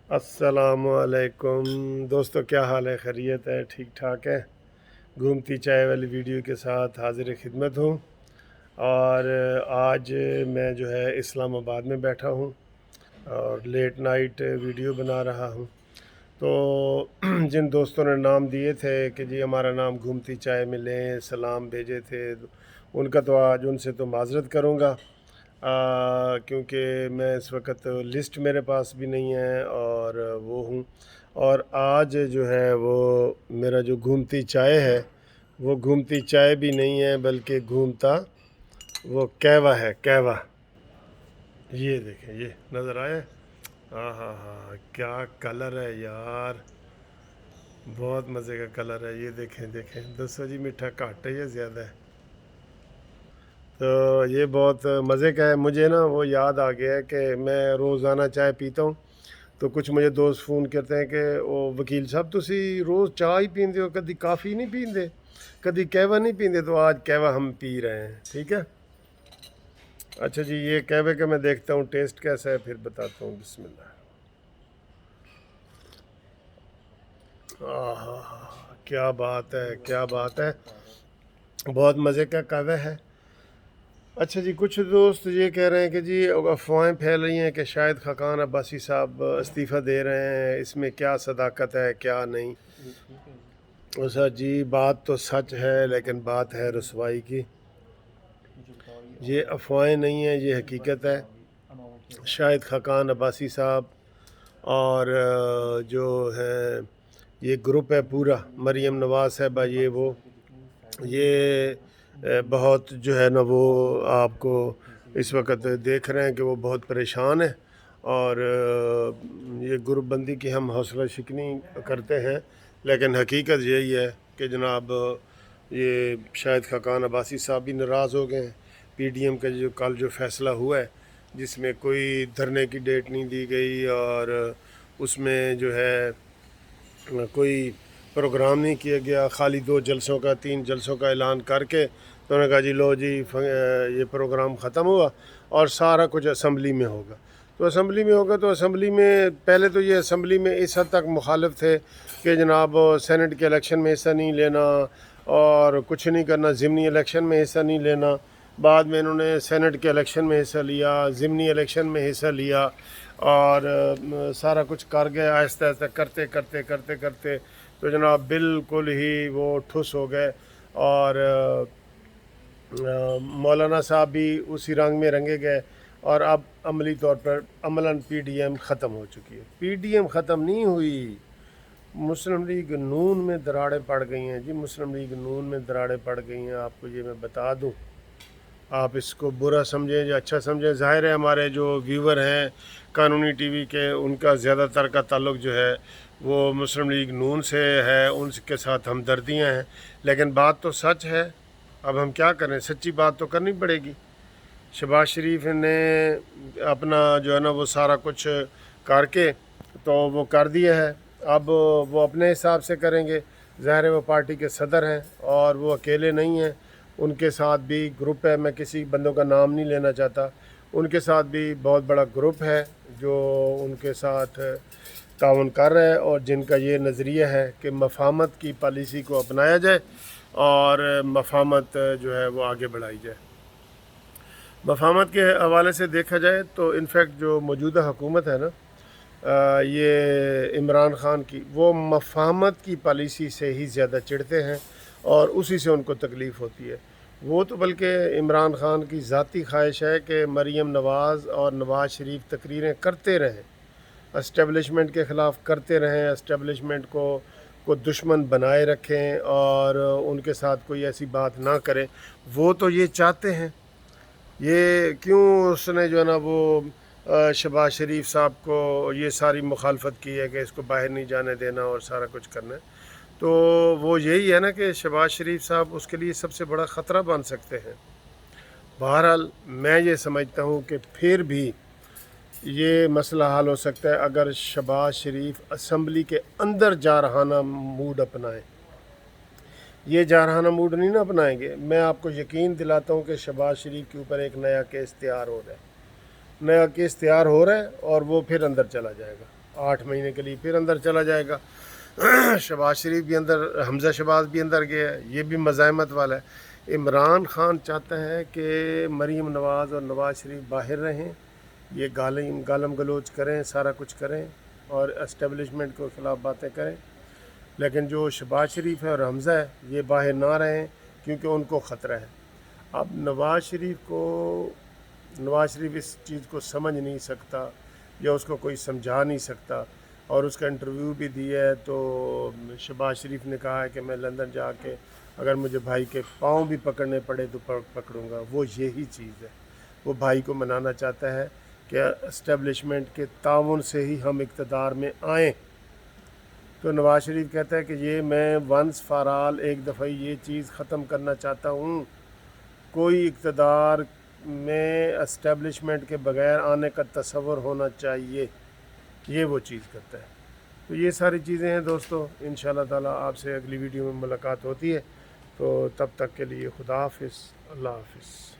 अस्सलामुअलैकुम दोस्तों, क्या हाल है? खैरियत है? ठीक ठाक है। घूमती चाय वाली वीडियो के साथ हाजिर खिदमत हूँ। और आज मैं जो है इस्लामाबाद में बैठा हूँ और लेट नाइट वीडियो बना रहा हूँ। तो जिन दोस्तों ने नाम दिए थे कि जी हमारा नाम घूमती चाय में लें, सलाम भेजे थे, उनका तो आज उनसे तो माज़रत करूँगा, क्योंकि मैं इस वक्त लिस्ट मेरे पास भी नहीं है और वो हूँ। और आज जो है वो मेरा जो घूमती चाय है वो घूमती चाय भी नहीं है, बल्कि घूमता वो कहवा है, कहवा। ये देखें, ये नज़र आया? हाँ हाँ हाँ, क्या कलर है यार, बहुत मज़े का कलर है। ये देखें देखें, दसो जी मीठा घट है या ज़्यादा है? तो ये बहुत मज़े का है। मुझे ना वो याद आ गया है कि मैं रोज़ाना चाय पीता हूँ, तो कुछ मुझे दोस्त फ़ोन करते हैं कि ओ वकील साहब तुसी रोज़ चाय ही पींदे हो, कभी काफ़ी नहीं पींदे, कभी कहवा नहीं पींदे? तो आज कहवा हम पी रहे हैं, ठीक है। अच्छा जी, ये कहवे का मैं देखता हूँ टेस्ट कैसा है, फिर बताता हूँ। बिस्मिल्लाह। आहा, क्या बात है, क्या बात है, बहुत मज़े का कहवा है। अच्छा जी, कुछ दोस्त ये कह रहे हैं कि जी अफवाहें फैल रही हैं कि शायद खाकान अब्बासी साहब इस्तीफ़ा दे रहे हैं, इसमें क्या सदाकत है क्या नहीं। सर जी, बात तो सच है, लेकिन बात है रसवाई की। ये अफवाहें नहीं हैं, ये हकीकत है। शायद खाकान अब्बासी साहब और जो है ये ग्रुप है पूरा, मरीम नवाज़ साहबा, ये वो, ये बहुत जो है ना वो आपको इस वक्त देख रहे हैं कि वो बहुत परेशान है। और ये ग्रुप बंदी की हम हौसला शिकनी करते हैं, लेकिन हकीकत यही है कि जनाब ये शायद खाकान अब्बासी साहब भी नाराज़ हो गए हैं। पीडीएम का जो कल जो फ़ैसला हुआ है, जिसमें कोई धरने की डेट नहीं दी गई और उसमें जो है कोई प्रोग्राम नहीं किया गया, खाली 2 जलसों का 3 जलसों का ऐलान करके तो उन्होंने कहा जी लो जी ये प्रोग्राम ख़त्म हुआ और सारा कुछ असम्बली में होगा। तो असम्बली में होगा तो असम्बली में पहले तो ये असम्बली में इस हद तक मुखालिफ थे कि जनाब सेनेट के इलेक्शन में हिस्सा नहीं लेना और कुछ नहीं करना, ज़िमनी इलेक्शन में हिस्सा नहीं लेना। बाद में इन्होंने सेनेट के इलेक्शन में हिस्सा लिया, ज़िमनी इलेक्शन में हिस्सा लिया और सारा कुछ कर गए। आहिस्ता आहिस्ता करते करते करते करते तो जनाब बिल्कुल ही वो ठुस हो गए। और मौलाना साहब भी उसी रंग में रंगे गए और अब अमली तौर पर अमलन पीडीएम ख़त्म हो चुकी है। पीडीएम ख़त्म नहीं हुई, मुस्लिम लीग नून में दरारें पड़ गई हैं जी, मुस्लिम लीग नून में दरारें पड़ गई हैं। आपको ये मैं बता दूं, आप इसको बुरा समझें या अच्छा समझें, ज़ाहिर है हमारे जो व्यूवर हैं कानूनी टीवी के, उनका ज़्यादातर का ताल्लुक़ जो है वो मुस्लिम लीग नून से है, उनके साथ हमदर्दियाँ हैं। लेकिन बात तो सच है, अब हम क्या करें, सच्ची बात तो करनी पड़ेगी। शहबाज शरीफ ने अपना जो है ना वो सारा कुछ करके तो वो कर दिया है, अब वो अपने हिसाब से करेंगे। ज़ाहिर है वो पार्टी के सदर हैं और वो अकेले नहीं हैं, उनके साथ भी ग्रुप है। मैं किसी बंदों का नाम नहीं लेना चाहता, उनके साथ भी बहुत बड़ा ग्रुप है जो उनके साथ ताउन कर रहा है और जिनका ये नज़रिया है कि मफाहमत की पॉलिसी को अपनाया जाए और मफाहमत जो है वो आगे बढ़ाई जाए। मफाहमत के हवाले से देखा जाए तो इनफैक्ट जो मौजूदा हुकूमत है ना, ये इमरान ख़ान की, वो मफाहमत की पॉलिसी से ही ज़्यादा चिढ़ते हैं और उसी से उनको तकलीफ़ होती है। वो तो बल्कि इमरान ख़ान की ज़ाती ख्वाहिश है कि मरीम नवाज़ और नवाज़ शरीफ तकरीरें करते रहें, एस्टेब्लिशमेंट के ख़िलाफ़ करते रहें, एस्टेब्लिशमेंट को दुश्मन बनाए रखें और उनके साथ कोई ऐसी बात ना करें। वो तो ये चाहते हैं। ये क्यों उसने जो है ना वो शहबाज शरीफ साहब को ये सारी मुखालफत की है कि इसको बाहर नहीं जाने देना और सारा कुछ करना है, तो वो यही है ना कि शहबाज शरीफ साहब उसके लिए सबसे बड़ा ख़तरा बन सकते हैं। बहरहाल मैं ये समझता हूँ कि फिर भी ये मसला हल हो सकता है अगर शहबाज शरीफ असम्बली के अंदर जारहाना मूड अपनाएं। ये जारहाना मूड नहीं ना अपनाएंगे, मैं आपको यकीन दिलाता हूँ कि शहबाज शरीफ के ऊपर एक नया केस तैयार हो रहा है, नया केस तैयार हो रहा है और वो फिर अंदर चला जाएगा। 8 مہینے کے لیے پھر اندر چلا جائے گا۔ شہباز شریف بھی اندر، حمزہ شہباز بھی اندر گیا ہے، یہ بھی مزاحمت والا ہے۔ عمران خان چاہتا ہے کہ مریم نواز اور نواز شریف باہر رہیں، یہ گالم گلوچ کریں، سارا کچھ کریں اور اسٹیبلشمنٹ کے خلاف باتیں کریں، لیکن جو شہباز شریف ہے اور حمزہ ہے یہ باہر نہ رہیں کیونکہ ان کو خطرہ ہے۔ اب نواز شریف اس چیز کو سمجھ نہیں سکتا یا اس کو کوئی سمجھا نہیں سکتا، اور اس کا انٹرویو بھی دیا ہے تو شہباز شریف نے کہا ہے کہ میں لندن جا کے اگر مجھے بھائی کے پاؤں بھی پکڑنے پڑے تو پکڑوں گا۔ وہ یہی چیز ہے، وہ بھائی کو منانا چاہتا ہے کہ اسٹیبلشمنٹ کے تعاون سے ہی ہم اقتدار میں آئیں۔ تو نواز شریف کہتا ہے کہ یہ میں ونس فار آل ایک دفعہ یہ چیز ختم کرنا چاہتا ہوں، کوئی اقتدار میں اسٹیبلشمنٹ کے بغیر آنے کا تصور ہونا چاہیے، یہ وہ چیز کرتا ہے۔ تو یہ ساری چیزیں ہیں دوستو، انشاءاللہ تعالیٰ آپ سے اگلی ویڈیو میں ملاقات ہوتی ہے، تو تب تک کے لیے خدا حافظ، اللہ حافظ۔